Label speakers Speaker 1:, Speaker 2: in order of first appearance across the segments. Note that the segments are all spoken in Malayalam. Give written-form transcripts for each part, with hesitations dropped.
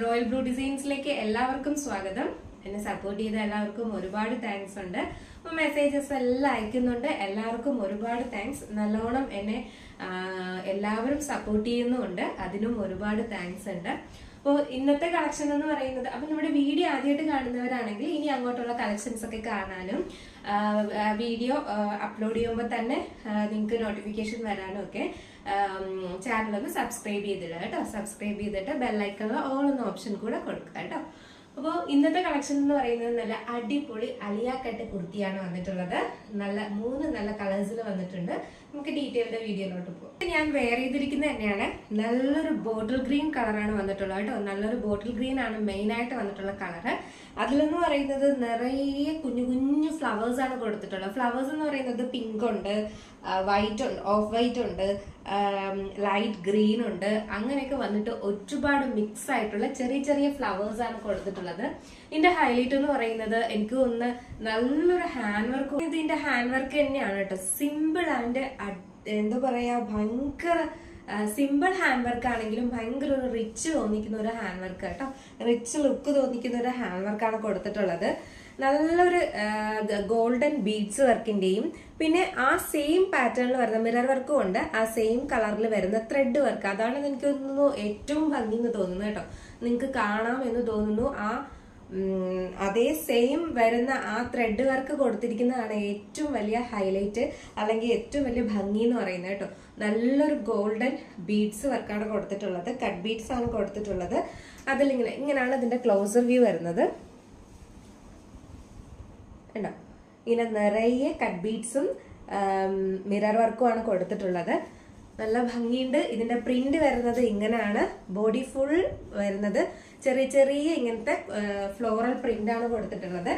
Speaker 1: റോയൽ ബ്ലൂ ഡിസൈൻസിലേക്ക് എല്ലാവർക്കും സ്വാഗതം. എന്നെ സപ്പോർട്ട് ചെയ്ത എല്ലാവർക്കും ഒരുപാട് താങ്ക്സ് ഉണ്ട്. അപ്പൊ മെസ്സേജസ് എല്ലാം അയക്കുന്നുണ്ട്. എല്ലാവർക്കും ഒരുപാട് താങ്ക്സ്. നല്ലോണം എന്നെ എല്ലാവരും സപ്പോർട്ട് ചെയ്യുന്നുണ്ട്. അതിനും ഒരുപാട് താങ്ക്സ് ഉണ്ട്. അപ്പോൾ ഇന്നത്തെ കളക്ഷൻ എന്ന് പറയുന്നത്, അപ്പൊ നമ്മുടെ വീഡിയോ ആദ്യമായിട്ട് കാണുന്നവരാണെങ്കിൽ ഇനി അങ്ങോട്ടുള്ള കളക്ഷൻസ് ഒക്കെ കാണാനും വീഡിയോ അപ്ലോഡ് ചെയ്യുമ്പോൾ തന്നെ നിങ്ങൾക്ക് നോട്ടിഫിക്കേഷൻ വരാനും ഒക്കെ ചാനൽ ഒന്ന് സബ്സ്ക്രൈബ് ചെയ്തിടുക കേട്ടോ. സബ്സ്ക്രൈബ് ചെയ്തിട്ട് ബെല്ലൈക്കണിൽ ഓൾ എന്ന ഓപ്ഷൻ കൂടെ കൊടുക്കുക കേട്ടോ. അപ്പോൾ ഇന്നത്തെ കളക്ഷൻ എന്ന് പറയുന്നത് നല്ല അടിപൊളി അലിയ കട്ട് കുർത്തിയാണ് വന്നിട്ടുള്ളത്. നല്ല 3 നല്ല കളേഴ്സിൽ വന്നിട്ടുണ്ട്. നമുക്ക് ഡീറ്റെയിൽഡ് വീഡിയോയിലോട്ട് പോകും. ഞാൻ വെയർ ചെയ്തിരിക്കുന്നത് തന്നെയാണ്. നല്ലൊരു ബോട്ടിൽ ഗ്രീൻ കളറാണ് വന്നിട്ടുള്ളത് കേട്ടോ. നല്ലൊരു ബോട്ടിൽ ഗ്രീൻ ആണ് മെയിൻ ആയിട്ട് വന്നിട്ടുള്ള കളറ്. അതിലെന്ന് പറയുന്നത് നിറയെ കുഞ്ഞു കുഞ്ഞു ഫ്ലവേഴ്സ് ആണ് കൊടുത്തിട്ടുള്ളത്. ഫ്ലവേഴ്സ് എന്ന് പറയുന്നത് പിങ്ക് ഉണ്ട്, വൈറ്റ് ഉണ്ട്, ഓഫ് വൈറ്റ് ഉണ്ട്, ലൈറ്റ് ഗ്രീൻ ഉണ്ട്. അങ്ങനെയൊക്കെ വന്നിട്ട് ഒരുപാട് മിക്സ് ആയിട്ടുള്ള ചെറിയ ചെറിയ ഫ്ലവേഴ്സ് ആണ് കൊടുത്തിട്ടുള്ളത്. ഇതിന്റെ ഹൈലൈറ്റ് എന്ന് പറയുന്നത് എനിക്ക് തോന്നുന്നു നല്ലൊരു ഹാൻഡ് വർക്ക്. ഇതിന്റെ ഹാൻഡ് വർക്ക് തന്നെയാണ് കേട്ടോ. സിമ്പിൾ ആൻഡ് എന്താ പറയാ, ഭയങ്കര സിമ്പിൾ ഹാൻഡ് വർക്ക് ആണെങ്കിലും ഭയങ്കര ഒരു റിച്ച് തോന്നിക്കുന്ന ഒരു ഹാൻഡ് വർക്ക് കേട്ടോ. റിച്ച് ലുക്ക് തോന്നിക്കുന്ന ഒരു ഹാൻഡ് വർക്കാണ് കൊടുത്തിട്ടുള്ളത്. നല്ലൊരു ഗോൾഡൻ ബീഡ്സ് വർക്കിന്റെയും പിന്നെ ആ സെയിം പാറ്റേണിൽ വരുന്ന മിറർ വർക്കും ഉണ്ട്. ആ സെയിം കളറിൽ വരുന്ന ത്രെഡ് വർക്ക്, അതാണ് എനിക്ക് തോന്നുന്നു ഏറ്റവും ഭംഗി എന്ന് തോന്നുന്നു കേട്ടോ. നിങ്ങൾക്ക് കാണാം എന്ന് തോന്നുന്നു. അതേ സെയിം വരുന്ന ആ ത്രെഡ് വർക്ക് കൊടുത്തിരിക്കുന്നതാണ് ഏറ്റവും വലിയ ഹൈലൈറ്റ് അല്ലെങ്കിൽ ഏറ്റവും വലിയ ഭംഗി എന്ന് പറയുന്നത് കേട്ടോ. നല്ലൊരു ഗോൾഡൻ ബീഡ്സ് വർക്കാണ് കൊടുത്തിട്ടുള്ളത്. കട്ട് ബീഡ്സ് ആണ് കൊടുത്തിട്ടുള്ളത്. ഇങ്ങനെയാണ് ഇതിന്റെ ക്ലോസർ വ്യൂ വരുന്നത്. ഉണ്ടോ, ഇങ്ങനെ നിറയെ കട്ട് ബീഡ്സും മിറർ വർക്കും ആണ് കൊടുത്തിട്ടുള്ളത്. നല്ല ഭംഗിയുണ്ട്. ഇതിന്റെ പ്രിന്റ് വരുന്നത് ഇങ്ങനെയാണ്. ബോഡി ഫുൾ വരുന്നത് ചെറിയ ചെറിയ ഇങ്ങനത്തെ ഫ്ലോറൽ പ്രിന്റ് ആണ് കൊടുത്തിട്ടുള്ളത്.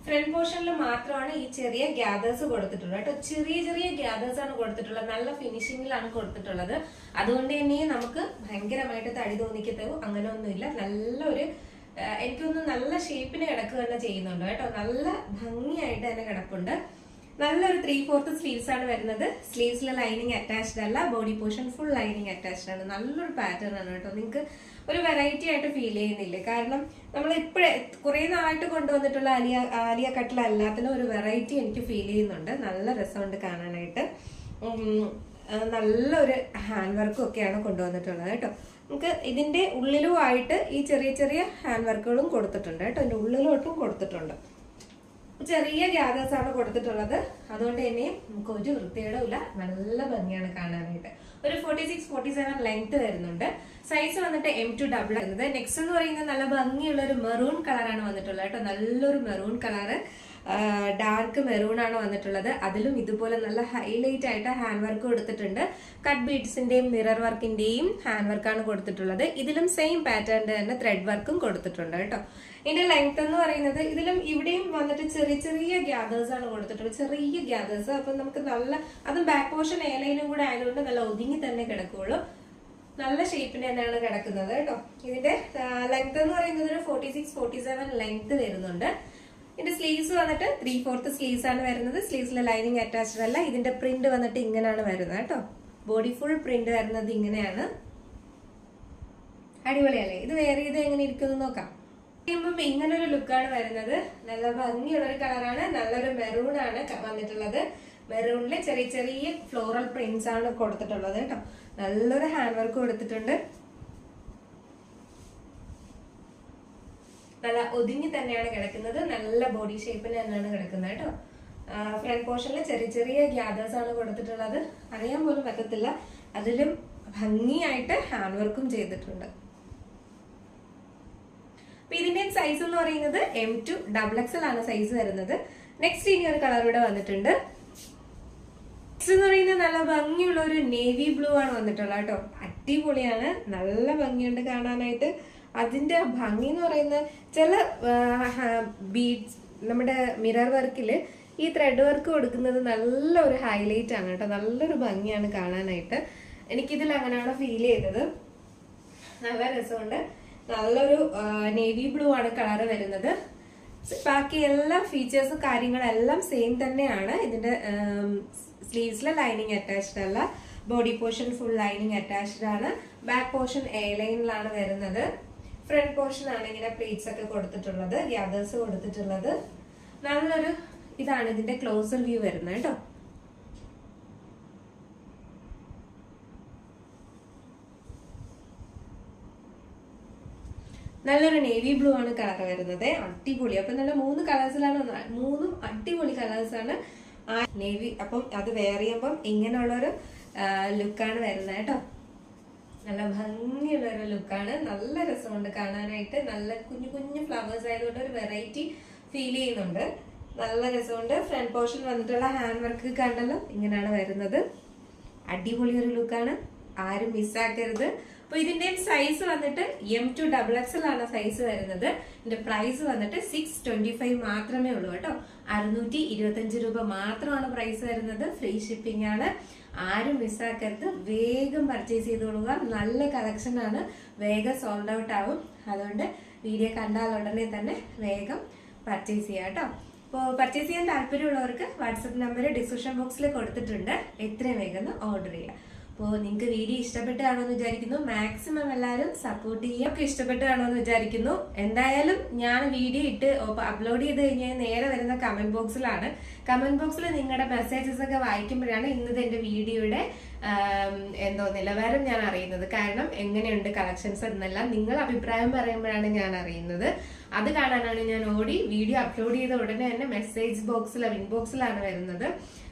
Speaker 1: ഫ്രണ്ട് പോർഷനിൽ മാത്രമാണ് ഈ ചെറിയ ഗ്യാദേഴ്സ് കൊടുത്തിട്ടുള്ളത് കേട്ടോ. ചെറിയ ചെറിയ ഗ്യാദേഴ്സ് ആണ് കൊടുത്തിട്ടുള്ളത്. നല്ല ഫിനിഷിംഗിലാണ് കൊടുത്തിട്ടുള്ളത്. അതുകൊണ്ട് തന്നെ നമുക്ക് ഭയങ്കരമായിട്ട് തടി തോന്നിക്കത്തോ അങ്ങനെ ഒന്നുമില്ല. നല്ലൊരു എനിക്കൊന്ന് നല്ല ഷേപ്പിന് കിടക്കുക തന്നെ ചെയ്യുന്നുണ്ട് കേട്ടോ. നല്ല ഭംഗിയായിട്ട് തന്നെ കിടപ്പുണ്ട്. നല്ലൊരു 3/4 സ്ലീവ്സ് ആണ് വരുന്നത്. സ്ലീവ്സിലെ ലൈനിങ് അറ്റാച്ച്ഡ് അല്ല. Body portion full lining attached ആണ്. നല്ലൊരു പാറ്റേൺ ആണ് കേട്ടോ. നിങ്ങൾക്ക് ഒരു വെറൈറ്റി ആയിട്ട് ഫീൽ ചെയ്യുന്നില്ലേ? കാരണം നമ്മൾ ഇപ്പോഴേ കുറെ നാളായിട്ട് കൊണ്ടുവന്നിട്ടുള്ള ആലിയ കട്ടിലല്ലാത്തിനും ഒരു വെറൈറ്റി എനിക്ക് ഫീൽ ചെയ്യുന്നുണ്ട്. നല്ല രസമുണ്ട് കാണാനായിട്ട്. നല്ലൊരു ഹാൻഡ് വർക്കും ഒക്കെയാണ് കൊണ്ടുവന്നിട്ടുള്ളത് കേട്ടോ. നമുക്ക് ഇതിന്റെ ഉള്ളിലുമായിട്ട് ഈ ചെറിയ ചെറിയ ഹാൻഡ് വർക്കുകളും കൊടുത്തിട്ടുണ്ട് കേട്ടോ. ഇതിന്റെ ഉള്ളിലോട്ടും കൊടുത്തിട്ടുണ്ട്. ചെറിയ ഗ്യാദേഴ്സ് ആണ് കൊടുത്തിട്ടുള്ളത്. അതുകൊണ്ട് തന്നെ നമുക്ക് ഒരു വൃത്തികേടും ഇല്ല. നല്ല ഭംഗിയാണ് കാണാനായിട്ട്. ഒരു 46-47 ലെങ്ത് വരുന്നുണ്ട്. സൈസ് വന്നിട്ട് M2 വരുന്നത്. നെക്സ്റ്റ് എന്ന് പറയുന്നത് നല്ല ഭംഗിയുള്ള ഒരു മെറൂൺ കളറാണ് വന്നിട്ടുള്ളത് കേട്ടോ. നല്ലൊരു മെറൂൺ കളറ്, ഡാർക്ക് മെറൂൺ ആണ് വന്നിട്ടുള്ളത്. അതിലും ഇതുപോലെ നല്ല ഹൈലൈറ്റ് ആയിട്ട് ഹാൻഡ് വർക്ക് കൊടുത്തിട്ടുണ്ട്. കട്ട് ബീഡ്സിന്റെയും മിറർ വർക്കിന്റെയും ഹാൻഡ് വർക്കാണ് കൊടുത്തിട്ടുള്ളത്. ഇതിലും സെയിം പാറ്റേണിന്റെ തന്നെ ത്രെഡ് വർക്കും കൊടുത്തിട്ടുണ്ട് കേട്ടോ. ഇതിന്റെ ലെങ്ത് എന്ന് പറയുന്നത് ഇതിലും ഇവിടെയും വന്നിട്ട് ചെറിയ ചെറിയ ഗ്യാദേഴ്സ് ആണ് കൊടുത്തിട്ടുള്ളത്. ചെറിയ ഗ്യാദേഴ്സ്. അപ്പൊ നമുക്ക് നല്ല, അതും ബാക്ക് പോർഷൻ ഏലയിലും കൂടെ ആയതുകൊണ്ട് നല്ല ഒതുങ്ങി തന്നെ കിടക്കുള്ളൂ. നല്ല ഷേപ്പിന് തന്നെയാണ് കിടക്കുന്നത് കേട്ടോ. ഇതിന്റെ ലെങ്ത് എന്ന് പറയുന്നത് ഒരു 46-47 ലെങ്ത് വരുന്നുണ്ട്. ഇതിന്റെ സ്ലീവ്സ് വന്നിട്ട് 3/4 സ്ലീവ്സ് ആണ് വരുന്നത്. സ്ലീവ്സിലെ ലൈനിങ് അറ്റാച്ച്ഡ് അല്ല. ഇതിന്റെ പ്രിന്റ് വന്നിട്ട് ഇങ്ങനെയാണ് വരുന്നത് കേട്ടോ. ബോഡി ഫുൾ പ്രിന്റ് വരുന്നത് ഇങ്ങനെയാണ്. അടിപൊളിയല്ലേ? ഇത് വേറെ ഇത് എങ്ങനെ ഇരിക്കുന്നു നോക്കാം. ഇങ്ങനെ ഒരു ലുക്കാണ് വരുന്നത്. നല്ല ഭംഗിയുള്ള ഒരു കളറാണ്. നല്ലൊരു മെറൂൺ ആണ് വന്നിട്ടുള്ളത്. മെറൂണില് ചെറിയ ചെറിയ ഫ്ലോറൽ പ്രിന്റ്സ് ആണ് കൊടുത്തിട്ടുള്ളത് കേട്ടോ. നല്ലൊരു ഹാൻഡ് വർക്ക് കൊടുത്തിട്ടുണ്ട്. നല്ല ഒതുങ്ങി തന്നെയാണ് കിടക്കുന്നത്. നല്ല ബോഡി ഷേപ്പിന് തന്നെയാണ് കിടക്കുന്നത് കേട്ടോ. ഫ്രണ്ട് പോർഷനിൽ ചെറിയ ചെറിയ ഗ്യാദേഴ്സ് ആണ് കൊടുത്തിട്ടുള്ളത്. അറിയാൻ പോലും പറ്റത്തില്ല. അതിലും ഭംഗിയായിട്ട് ഹാൻഡ് വർക്കും ചെയ്തിട്ടുണ്ട്. അപ്പൊ ഇതിന്റെ സൈസ് എന്ന് പറയുന്നത് M2 ആണ് സൈസ് വരുന്നത്. നെക്സ്റ്റ് ഇനി ഒരു കളർ ഇവിടെ വന്നിട്ടുണ്ട്. നെക്സ്റ്റ് എന്ന് പറയുന്നത് നല്ല ഭംഗിയുള്ള ഒരു നേവി ബ്ലൂ ആണ് വന്നിട്ടുള്ളത് കേട്ടോ. അടിപൊളിയാണ്. നല്ല ഭംഗിയുണ്ട് കാണാനായിട്ട്. അതിന്റെ ഭംഗി എന്ന് പറയുന്നത് ചില ബീഡ്സ്, നമ്മുടെ മിറർ വർക്കിൽ ഈ ത്രെഡ് വർക്ക് കൊടുക്കുന്നത് നല്ലൊരു ഹൈലൈറ്റ് ആണ് കേട്ടോ. നല്ലൊരു ഭംഗിയാണ് കാണാനായിട്ട്. എനിക്കിതിൽ അങ്ങനെയാണ് ഫീൽ ചെയ്തത്. നല്ല രസമുണ്ട്. നല്ലൊരു നേവി ബ്ലൂ ആണ് കളർ വരുന്നത്. ബാക്കി എല്ലാ ഫീച്ചേഴ്സും കാര്യങ്ങളെല്ലാം സെയിം തന്നെയാണ്. ഇതിന്റെ സ്ലീവ്സിലെ ലൈനിങ് അറ്റാച്ച്ഡ് അല്ല. Body portion full lining attached ആണ്. ബാക്ക് പോർഷൻ എ ലൈനിലാണ് വരുന്നത്. ഫ്രണ്ട് പോർഷൻ ആണ് ഇങ്ങനെ പ്ലീറ്റ്സ് ഒക്കെ കൊടുത്തിട്ടുള്ളത്, ഗ്യാദേഴ്സ് കൊടുത്തിട്ടുള്ളത്. നല്ലൊരു ഇതാണ് ഇതിന്റെ ക്ലോസർ വ്യൂ വരുന്നത് കേട്ടോ. നല്ലൊരു നേവി ബ്ലൂ ആണ് കളർ വരുന്നത്, അടിപൊളി. അപ്പൊ നല്ല 3 കളേഴ്സിലാണ്, 3 അടിപൊളി കളേഴ്സാണ് നേവി. അപ്പം അത് വെയർ ചെയ്യുമ്പം ഇങ്ങനെയുള്ളൊരു ലുക്കാണ് വരുന്നത് കേട്ടോ. നല്ല ഭംഗിയുള്ളൊരു ലുക്കാണ്, നല്ല രസമുണ്ട് കാണാനായിട്ട്. നല്ല കുഞ്ഞു കുഞ്ഞു ഫ്ലവേഴ്സ് ആയതുകൊണ്ട് ഒരു വെറൈറ്റി ഫീൽ ചെയ്യുന്നുണ്ട്, നല്ല രസമുണ്ട്. ഫ്രണ്ട് പോർഷൻ വന്നിട്ടുള്ള ഹാൻഡ് വർക്ക് കണ്ടല്ലോ, ഇങ്ങനെയാണ് വരുന്നത്. അടിപൊളി ഒരു ലുക്കാണ്, ആരും മിസ്സാക്കരുത്. അപ്പൊ ഇതിന്റെ സൈസ് വന്നിട്ട് M2 XXL ആണ് സൈസ് വരുന്നത്. ഇതിന്റെ പ്രൈസ് വന്നിട്ട് 625 മാത്രമേ ഉള്ളൂ കേട്ടോ. 625 രൂപ മാത്രമാണ് പ്രൈസ് വരുന്നത്. ഫ്രീ ഷിപ്പിംഗ് ആണ്, ആരും മിസ്സാക്കരുത്. വേഗം പർച്ചേസ് ചെയ്തോളുക, നല്ല കളക്ഷൻ ആണ്, വേഗം സോൾഡ് ഔട്ട് ആവും. അതുകൊണ്ട് വീഡിയോ കണ്ടാൽ ഉടനെ തന്നെ വേഗം പർച്ചേസ് ചെയ്യാം കേട്ടോ. അപ്പോൾ പർച്ചേസ് ചെയ്യാൻ താല്പര്യമുള്ളവർക്ക് വാട്സപ്പ് നമ്പർ ഡിസ്ക്രിപ്ഷൻ ബോക്സിൽ കൊടുത്തിട്ടുണ്ട്, എത്രയും വേഗം ഓർഡർ ചെയ്യാം. അപ്പോൾ നിങ്ങൾക്ക് വീഡിയോ ഇഷ്ടപ്പെട്ട് കാണുമെന്ന് വിചാരിക്കുന്നു. മാക്സിമം എല്ലാവരും സപ്പോർട്ട് ചെയ്യുക. ഒക്കെ ഇഷ്ടപ്പെട്ട് കാണുമെന്ന് വിചാരിക്കുന്നു. എന്തായാലും ഞാൻ വീഡിയോ ഇട്ട് അപ്ലോഡ് ചെയ്ത് കഴിഞ്ഞാൽ നേരെ വരുന്ന കമന്റ് ബോക്സിലാണ്. കമന്റ് ബോക്സിൽ നിങ്ങളുടെ മെസ്സേജസ് ഒക്കെ വായിക്കുമ്പോഴാണ് ഇന്നത്തെ എന്റെ വീഡിയോയുടെ നിലവാരം ഞാൻ അറിയുന്നത്. കാരണം എങ്ങനെയുണ്ട് കളക്ഷൻസ് എന്നെല്ലാം നിങ്ങൾ അഭിപ്രായം പറയുമ്പോഴാണ് ഞാൻ അറിയുന്നത്. അത് കാണാനാണ് ഞാൻ ഓടി വീഡിയോ അപ്ലോഡ് ചെയ്ത ഉടനെ തന്നെ മെസ്സേജ് ബോക്സിലാണ്, ഇൻബോക്സിലാണ് വരുന്നത്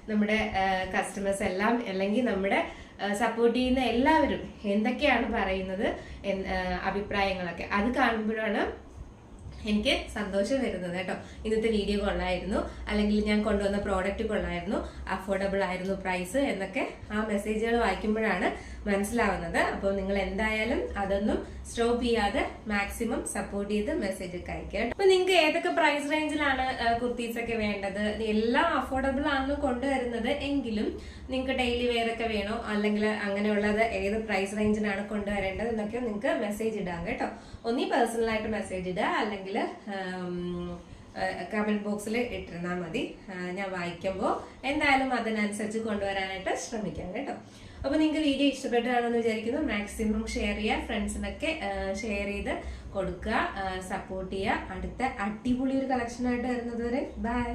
Speaker 1: നമ്മുടെ കസ്റ്റമേഴ്സ് എല്ലാം, അല്ലെങ്കിൽ നമ്മുടെ സപ്പോർട്ട് ചെയ്യുന്ന എല്ലാവരും എന്തൊക്കെയാണ് പറയുന്നത് അഭിപ്രായങ്ങളൊക്കെ. അത് കാണുമ്പോഴാണ് എനിക്ക് സന്തോഷം വരുന്നത് കേട്ടോ. ഇന്നത്തെ വീഡിയോ കൊള്ളായിരുന്നു, അല്ലെങ്കിൽ ഞാൻ കൊണ്ടുവന്ന പ്രോഡക്റ്റ് കൊള്ളായിരുന്നു, അഫോർഡബിൾ ആയിരുന്നു പ്രൈസ് എന്നൊക്കെ ആ മെസ്സേജുകൾ വായിക്കുമ്പോഴാണ് മനസ്സിലാവുന്നത്. അപ്പോൾ നിങ്ങൾ എന്തായാലും അതൊന്നും സ്റ്റോപ്പ് ചെയ്യാതെ മാക്സിമം സപ്പോർട്ട് ചെയ്ത് മെസ്സേജ് ഒക്കെ അയക്കുക. അപ്പൊ നിങ്ങൾക്ക് ഏതൊക്കെ പ്രൈസ് റേഞ്ചിലാണ് കുർത്തീസ് ഒക്കെ വേണ്ടത്, എല്ലാം അഫോർഡബിൾ ആണ് കൊണ്ടുവരുന്നത് എങ്കിലും നിങ്ങൾക്ക് ഡെയിലി വെയർ ഒക്കെ വേണോ, അല്ലെങ്കിൽ അങ്ങനെയുള്ളത് ഏത് പ്രൈസ് റേഞ്ചിലാണ് കൊണ്ടുവരേണ്ടത് എന്നൊക്കെ നിങ്ങൾക്ക് മെസ്സേജ് ഇടാം കേട്ടോ. ഒന്നീ പേഴ്സണലായിട്ട് മെസ്സേജ് ഇടുക, അല്ലെങ്കിൽ കമന്റ് ബോക്സിൽ ഇട്ടിരുന്നാൽ മതി. ഞാൻ വായിക്കുമ്പോൾ എന്തായാലും അതിനനുസരിച്ച് കൊണ്ടുവരാനായിട്ട് ശ്രമിക്കാം കേട്ടോ. അപ്പൊ നിങ്ങൾക്ക് വീഡിയോ ഇഷ്ടപ്പെട്ടാണെന്ന് വിചാരിക്കുന്നു. മാക്സിമം ഷെയർ ചെയ്യുക, ഫ്രണ്ട്സിനൊക്കെ ഷെയർ ചെയ്ത് കൊടുക്കുക, സപ്പോർട്ട് ചെയ്യുക. അടുത്ത അടിപൊളി ഒരു കളക്ഷനായിട്ട് വരുന്നത് വരെ ബൈ.